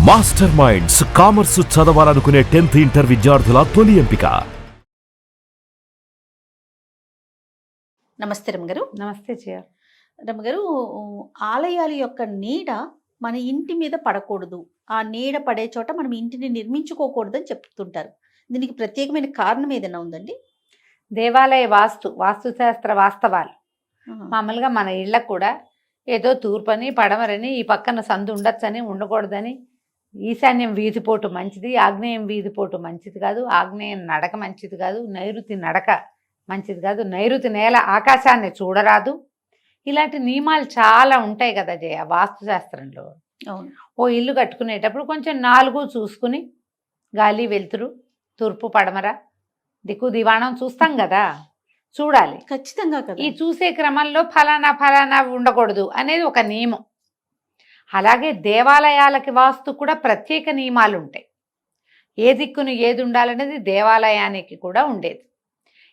Master minds commerce చదవాలనుకునే 10th inter విద్యార్థుల తొలి ఎంపిక. నమస్తే రమ్మగారు. నమస్తే జయ. రమ్మగారు, ఆలయాల యొక్క నీడ మన ఇంటి మీద పడకూడదు, ఆ నీడ పడే చోట మనం ఇంటిని నిర్మించుకోకూడదు అని చెప్తుంటారు. దీనికి ప్రత్యేకమైన కారణం ఏదైనా ఉందండి? దేవాలయ వాస్తుశాస్త్ర వాస్తవాలు మామూలుగా మన ఇళ్ళకు కూడా ఏదో తూర్పని పడమరని ఈ పక్కన సందు ఉండొచ్చని ఉండకూడదని, ఈశాన్యం వీధిపోటు మంచిది, ఆగ్నేయం వీధిపోటు మంచిది కాదు, ఆగ్నేయం నడక మంచిది కాదు, నైరుతి నడక మంచిది కాదు, నైరుతి నేల ఆకాశాన్ని చూడరాదు, ఇలాంటి నియమాలు చాలా ఉంటాయి కదా జయ వాస్తుశాస్త్రంలో. అవును. ఓ ఇల్లు కట్టుకునేటప్పుడు కొంచెం 4 చూసుకుని గాలి వెలుతురు తూర్పు పడమర దిక్కు దివాణం చూస్తాం కదా, చూడాలి ఖచ్చితంగా కదా. ఈ చూసే క్రమంలో ఫలానా ఉండకూడదు అనేది ఒక నియమం. అలాగే దేవాలయాలకి వాస్తు కూడా ప్రత్యేక నియమాలు ఉంటాయి. ఏ దిక్కును ఏది ఉండాలనేది దేవాలయానికి కూడా ఉండేది.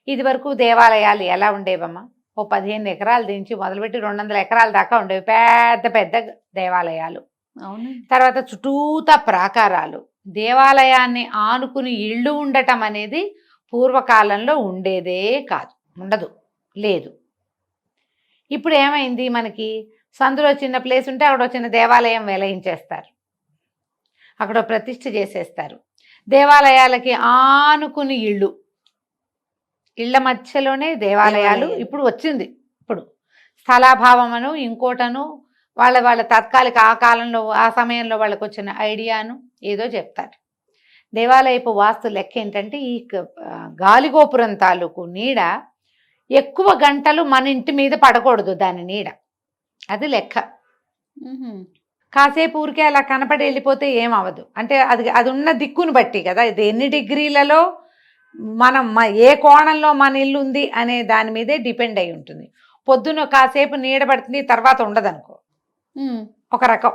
ఇది వరకు దేవాలయాలు ఎలా ఉండేవమ్మా? ఓ 15 ఎకరాలు దించి మొదలుపెట్టి 200 ఎకరాల దాకా ఉండేవి పెద్ద పెద్ద దేవాలయాలు. అవును. తర్వాత చుట్టూతా ప్రాకారాలు. దేవాలయాన్ని ఆనుకుని ఇళ్ళు ఉండటం అనేది పూర్వకాలంలో ఉండేదే కాదు, ఉండదు, లేదు. ఇప్పుడు ఏమైంది, మనకి సందులో చిన్న ప్లేస్ ఉంటే అక్కడ చిన్న దేవాలయం వెలయించేస్తారు, అక్కడ ప్రతిష్ఠ చేసేస్తారు. దేవాలయాలకి ఆనుకుని ఇళ్ళ మధ్యలోనే దేవాలయాలు ఇప్పుడు వచ్చింది. ఇప్పుడు స్థలాభావమను ఇంకోటను వాళ్ళ తాత్కాలిక ఆ కాలంలో ఆ సమయంలో వాళ్ళకి వచ్చిన ఐడియాను ఏదో చెప్తారు. దేవాలయపు వాస్తు లెక్క ఏంటంటే ఈ గాలిగోపురం తాలూకు నీడ ఎక్కువ గంటలు మన ఇంటి మీద పడకూడదు, దాని నీడ, అది లెక్క. కాసేపు ఊరికే అలా కనపడి వెళ్ళిపోతే ఏమవ్వదు. అంటే అది ఉన్న దిక్కును బట్టి కదా, ఇది ఎన్ని డిగ్రీలలో మనం ఏ కోణంలో మన ఇల్లు ఉంది అనే దాని మీదే డిపెండ్ అయి ఉంటుంది. పొద్దున కాసేపు నీడ పడుతుంది, తర్వాత ఉండదనుకో, ఒక రకం.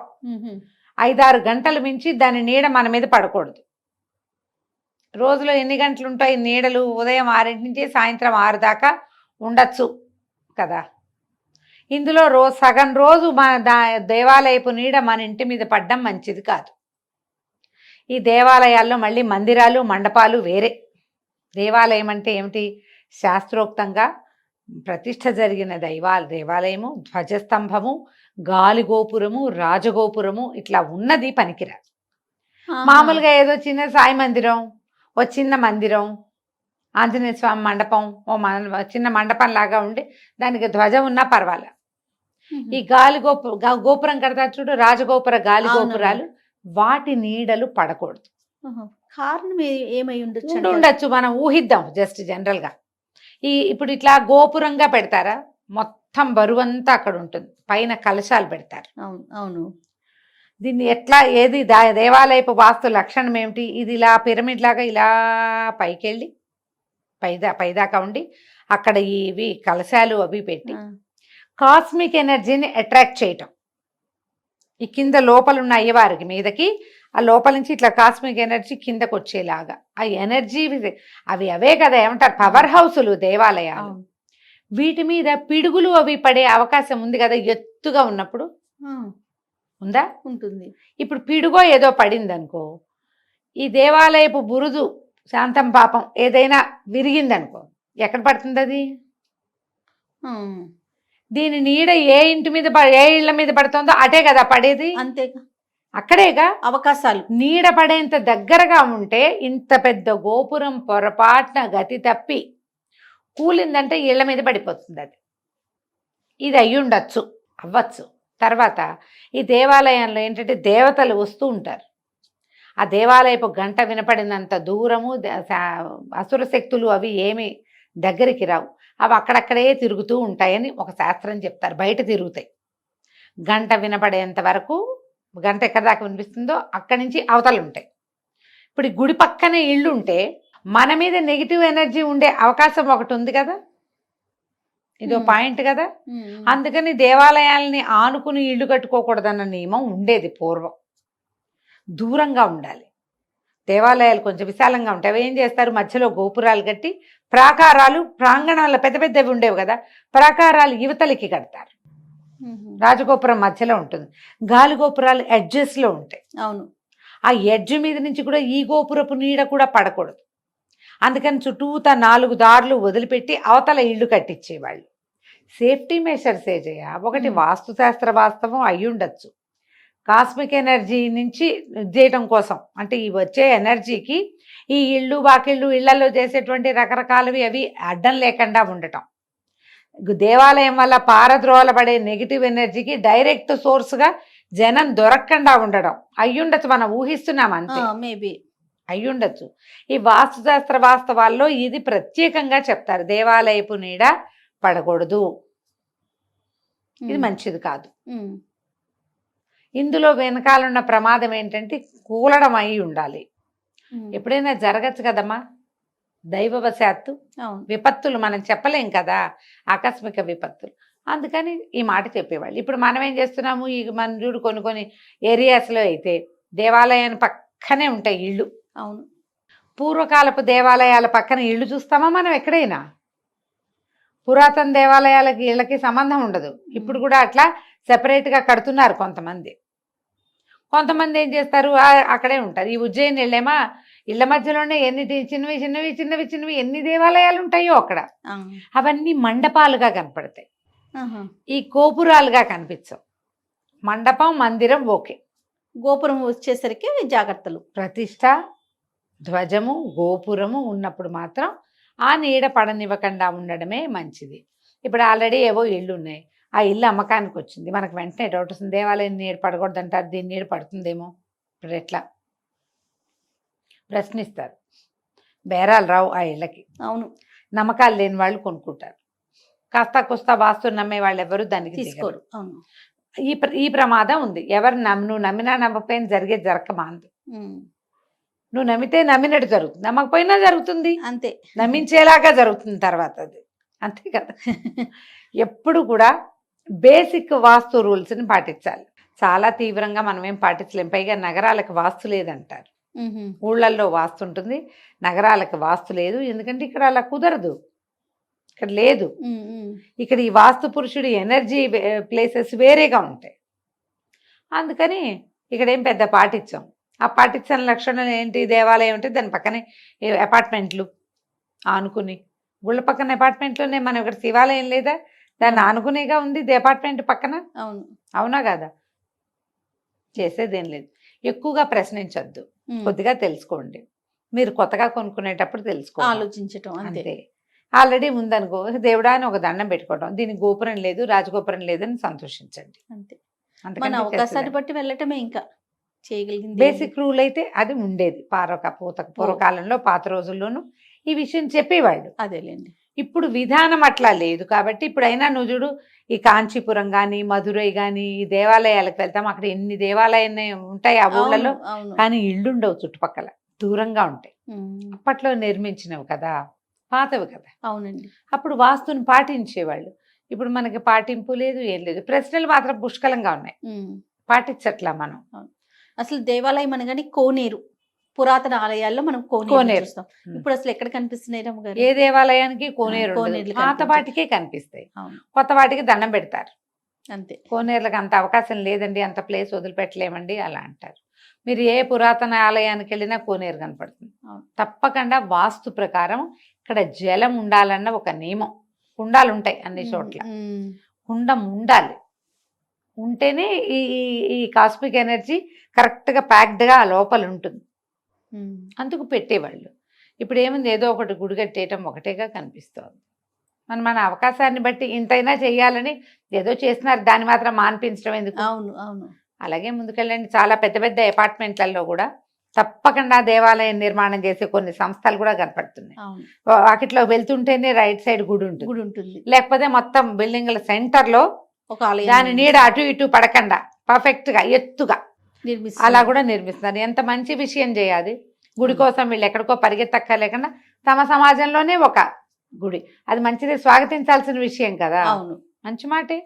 5-6 గంటలు మించి దాని నీడ మన మీద పడకూడదు. రోజులో ఎన్ని గంటలు ఉంటాయి నీడలు? ఉదయం 6 నుంచి సాయంత్రం 6 దాకా ఉండొచ్చు కదా. ఇందులో సగం రోజు మన దేవాలయపు నీడ మన ఇంటి మీద పడ్డం మంచిది కాదు. ఈ దేవాలయాల్లో మళ్ళీ మందిరాలు మండపాలు వేరే. దేవాలయం అంటే ఏమిటి? శాస్త్రోక్తంగా ప్రతిష్ఠ జరిగిన దేవాలయము, ధ్వజస్తంభము, గాలిగోపురము, రాజగోపురము ఇట్లా ఉన్నది పనికిరాదు. మామూలుగా ఏదో చిన్న సాయి మందిరం, ఓ చిన్న మందిరం, ఆంజనేయ స్వామి మండపం, చిన్న మండపం లాగా ఉండి దానికి ధ్వజం ఉన్నా పర్వాలే. ఈ గోపురం కడతారు చూడు, రాజగోపుర గాలిగోపురాలు, వాటి నీడలు పడకూడదు. కారణం ఏమై ఉండొచ్చు, మనం ఊహిద్దాం జస్ట్ జనరల్గా. ఇప్పుడు ఇట్లా గోపురంగా పెడతారా, మొత్తం బరువంతా అక్కడ ఉంటుంది, పైన కలశాలు పెడతారు. అవును. దీన్ని ఎట్లా ఏది దేవాలయపు వాస్తు లక్షణం ఏమిటి? ఇది ఇలా పిరమిడ్ లాగా ఇలా పైకెళ్ళి పైదాకా ఉండి అక్కడ ఇవి కలశాలు అవి పెట్టి కాస్మిక్ ఎనర్జీని అట్రాక్ట్ చేయటం. ఈ కింద లోపల ఉన్న అయ్యవారికి మీదకి, ఆ లోపల నుంచి ఇట్లా కాస్మిక్ ఎనర్జీ కిందకు వచ్చేలాగా ఆ ఎనర్జీ అవే కదా ఏమంటారు, పవర్ హౌసులు దేవాలయాలు. వీటి మీద పిడుగులు అవి పడే అవకాశం ఉంది కదా ఎత్తుగా ఉన్నప్పుడు. ఉందా? ఉంటుంది. ఇప్పుడు పిడుగో ఏదో పడింది అనుకో, ఈ దేవాలయపు బురుజు శాంతం పాపం ఏదైనా విరిగిందనుకో, ఎక్కడ పడుతుంది అది? దీని నీడ ఏ ఇంటి మీద ఏ ఇళ్ల మీద పడుతుందో అటే కదా పడేది. అంతేగా, అక్కడేగా అవకాశాలు. నీడ పడేంత దగ్గరగా ఉంటే ఇంత పెద్ద గోపురం పొరపాటున గతి తప్పి కూలిందంటే ఇళ్ల మీద పడిపోతుంది. ఇది అయ్యుండొచ్చు, అవ్వచ్చు. తర్వాత ఈ దేవాలయంలో ఏంటంటే దేవతలు వస్తూ ఉంటారు. ఆ దేవాలయపు గంట వినపడినంత దూరము అసుర శక్తులు అవి ఏమి దగ్గరికి రావు, అవి అక్కడక్కడే తిరుగుతూ ఉంటాయని ఒక శాస్త్రం చెప్తారు. బయట తిరుగుతాయి. గంట వినపడేంత వరకు, గంట ఎక్కడి దాకా వినిపిస్తుందో అక్కడి నుంచి అవతలు ఉంటాయి. ఇప్పుడు ఈ గుడి పక్కనే ఇళ్ళు ఉంటే మన మీద నెగిటివ్ ఎనర్జీ ఉండే అవకాశం ఒకటి ఉంది కదా, ఇదో పాయింట్ కదా. అందుకని దేవాలయాల్ని ఆనుకుని ఇళ్ళు కట్టుకోకూడదన్న నియమం ఉండేది పూర్వం. దూరంగా ఉండాలి. దేవాలయాలు కొంచెం విశాలంగా ఉంటాయి. అవి ఏం చేస్తారు, మధ్యలో గోపురాలు కట్టి ప్రాకారాలు, ప్రాంగణాల్లో పెద్ద పెద్దవి ఉండేవి కదా, ప్రాకారాలు యువతలకి కడతారు. రాజగోపురం మధ్యలో ఉంటుంది, గాలిగోపురాలు ఎడ్జెస్లో ఉంటాయి. అవును. ఆ ఎడ్జ్ మీద నుంచి కూడా ఈ గోపురపు నీడ కూడా పడకూడదు. అందుకని చుట్టూతా 4 దారులు వదిలిపెట్టి అవతల ఇల్లు కట్టించేవాళ్ళు. Safety measures ఏజయ్యా. ఒకటి వాస్తుశాస్త్ర వాస్తవం అయ్యుండొచ్చు, కాస్మిక్ ఎనర్జీ నుంచి చేయటం కోసం, అంటే ఈ వచ్చే ఎనర్జీకి ఈ ఇళ్ళు వాకిళ్ళు ఇళ్లలో చేసేటువంటి రకరకాలవి అవి అడ్డం లేకుండా ఉండటం, దేవాలయం వల్ల పారద్రోల పడే నెగిటివ్ ఎనర్జీకి డైరెక్ట్ సోర్స్గా జనం దొరకకుండా ఉండడం అయ్యుండొచ్చు. మనం ఊహిస్తున్నాం అంతే, మేబీ అయ్యుండొచ్చు. ఈ వాస్తుశాస్త్ర వాస్తవాల్లో ఇది ప్రత్యేకంగా చెప్తారు, దేవాలయపు నీడ పడకూడదు, ఇది మంచిది కాదు. ఇందులో వెనకాలన్న ప్రమాదం ఏంటంటే కూలడం అయి ఉండాలి. ఎప్పుడైనా జరగచ్చు కదమ్మా దైవవశాత్తు, విపత్తులు మనం చెప్పలేం కదా, ఆకస్మిక విపత్తులు. అందుకని ఈ మాట చెప్పేవాళ్ళు. ఇప్పుడు మనం ఏం చేస్తున్నాము, ఈ మన చూడు కొన్ని ఏరియాస్లో అయితే దేవాలయాన్ని పక్కనే ఉంటాయి ఇళ్ళు. అవును, పూర్వకాలపు దేవాలయాల పక్కన ఇళ్ళు చూస్తామా మనం ఎక్కడైనా? పురాతన దేవాలయాలకి ఇళ్ళకి సంబంధం ఉండదు. ఇప్పుడు కూడా అట్లా సెపరేట్గా కడుతున్నారు కొంతమంది. కొంతమంది ఏం చేస్తారు, అక్కడే ఉంటారు. ఈ ఉజ్జయిని వెళ్ళేమా, ఇళ్ల మధ్యలోనే ఎన్ని చిన్నవి చిన్నవి చిన్నవి చిన్నవి ఎన్ని దేవాలయాలు ఉంటాయో అక్కడ. అవన్నీ మండపాలుగా కనపడతాయి, ఈ గోపురాలుగా కనిపించవు. మండపం మందిరం ఓకే, గోపురం వచ్చేసరికి జాగ్రత్తలు. ప్రతిష్ట, ధ్వజము, గోపురము ఉన్నప్పుడు మాత్రం ఆ నీడ పడనివ్వకుండా ఉండడమే మంచిది. ఇప్పుడు ఆల్రెడీ ఏవో ఇళ్ళు ఉన్నాయి, ఆ ఇల్లు అమ్మకానికి వచ్చింది, మనకు వెంటనే డౌట్ వస్తుంది, దేవాలయం నీడ పడకూడదు అంటారు, దీని నీడ పడుతుందేమో. ఇప్పుడు ఎట్లా ప్రశ్నిస్తారు, బేరాలు రావు ఆ ఇళ్ళకి. అవును, నమ్మకాలు లేని వాళ్ళు కొనుక్కుంటారు. కాస్త కుస్తా వాస్తు నమ్మే వాళ్ళు ఎవరు దానికి తీసుకోరు. అవును, ఈ ప్రమాదం ఉంది. ఎవరు నువ్వు నమ్మినా నమ్మకపోయినా జరిగేది జరగమాంది. నువ్వు నమ్మితే నమ్మినట్టు జరుగుతుంది, నమ్మకపోయినా జరుగుతుంది, అంతే, నమ్మించేలాగా జరుగుతుంది తర్వాత అది, అంతే కదా. ఎప్పుడు కూడా బేసిక్ వాస్తు రూల్స్ని పాటించాలి. చాలా తీవ్రంగా మనం ఏం పాటించలేం. పైగా నగరాలకు వాస్తు లేదంటారు. ఊళ్ళల్లో వాస్తు ఉంటుంది, నగరాలకు వాస్తు లేదు. ఎందుకంటే ఇక్కడ అలా కుదరదు, ఇక్కడ లేదు. ఇక్కడ ఈ వాస్తు పురుషుడి ఎనర్జీ ప్లేసెస్ వేరేగా ఉంటాయి. అందుకని ఇక్కడ ఏం పెద్ద పాటించాం. ఆ పాటించిన లక్షణాలు ఏంటి, దేవాలయం ఉంటే దాని పక్కనే అపార్ట్మెంట్లు ఆనుకుని, గుళ్ళ పక్కన అపార్ట్మెంట్లోనే మనం ఇక్కడ శివాలయం లేదా, దాన్ని ఆనుకునేగా ఉంది అపార్ట్మెంట్ పక్కన. అవును, అవునా కదా. చేసేదేం లేదు, ఎక్కువగా ప్రశ్నించొద్దు, కొద్దిగా తెలుసుకోండి. మీరు కొత్తగా కొనుక్కునేటప్పుడు తెలుసుకోండి, ఆలోచించటం అంతే. ఆల్రెడీ ఉందనుకో, దేవుడా అని ఒక దండం పెట్టుకోవడం, దీనికి గోపురం లేదు రాజగోపురం లేదని సంతోషించండి అంతే. మన అవకాశాన్ని బట్టి వెళ్ళటమే ఇంకా చేయగలిగింది. బేసిక్ రూల్ అయితే అది ఉండేది పూర్వకాలంలో, పాత రోజుల్లోనూ ఈ విషయం చెప్పేవాళ్ళు. అదేలేండి. ఇప్పుడు విధానం అట్లా లేదు కాబట్టి ఇప్పుడైనా నువ్వు చూడు, ఈ కాంచీపురం కానీ మధురై కానీ ఈ దేవాలయాలకు వెళ్తాం, అక్కడ ఎన్ని దేవాలయాలు ఉంటాయి ఆ ఊళ్ళలో, కానీ ఇళ్ళు ఉండవు, చుట్టుపక్కల దూరంగా ఉంటాయి. అప్పట్లో నిర్మించినవి కదా, పాతవి కదా. అవునండి. అప్పుడు వాస్తుని పాటించేవాళ్ళు. ఇప్పుడు మనకి పాటింపు లేదు, ఏం లేదు. ప్రశ్నలు మాత్రం పుష్కలంగా ఉన్నాయి, పాటించట్లా మనం. అసలు దేవాలయం అనగానే కోనేరు, పురాతన ఆలయాల్లో మనం కోనేరు చూస్తాం. ఇప్పుడు అసలు ఎక్కడ కనిపిస్తున్నాయి? ఏ దేవాలయానికి కోనేరు, పాత వాటికే కనిపిస్తాయి, కొత్త వాటికి దండం పెడతారు అంతే. కోనేరులకు అంత అవకాశం లేదండి, అంత ప్లేస్ వదిలిపెట్టలేమండి అలా అంటారు. మీరు ఏ పురాతన ఆలయానికి వెళ్ళినా కోనేరు కనపడుతుంది. తప్పకుండా వాస్తు ప్రకారం ఇక్కడ జలం ఉండాలన్న ఒక నియమం. కుండాలు ఉంటాయి అన్ని చోట్ల, కుండం ఉండాలి, ఉంటేనే ఈ కాస్మిక్ ఎనర్జీ కరెక్ట్గా ప్యాక్డ్గా ఆ లోపల ఉంటుంది. అందుకు పెట్టేవాళ్ళు. ఇప్పుడు ఏముంది, ఏదో ఒకటి గుడి కట్టేయటం ఒకటేగా కనిపిస్తుంది. మన అవకాశాన్ని బట్టి ఇంతైనా చెయ్యాలని ఏదో చేస్తున్నారు, దాన్ని మాత్రం మాన్పించడం ఎందుకు? అవును, అవును. అలాగే ముందుకెళ్ళండి. చాలా పెద్ద పెద్ద అపార్ట్మెంట్లలో కూడా తప్పకుండా దేవాలయం నిర్మాణం చేసే కొన్ని సంస్థలు కూడా కనపడుతున్నాయి. వాకిట్లో వెళ్తుంటేనే రైట్ సైడ్ గుడి ఉంటుంది, లేకపోతే మొత్తం బిల్డింగ్ల సెంటర్లో ఒక ఆలయం, దాని నీడ అటు ఇటు పడకుండా పర్ఫెక్ట్ గా ఎత్తుగా అలా కూడా నిర్మిస్తున్నారు. ఎంత మంచి విషయం చేయాలి. గుడి కోసం వీళ్ళు ఎక్కడికో పరిగెత్తక్కర్లేకుండా తమ సమాజంలోనే ఒక గుడి, అది మంచిది, స్వాగతించాల్సిన విషయం కదా. అవును, మంచి మాటే.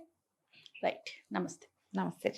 రైట్. నమస్తే. నమస్తే.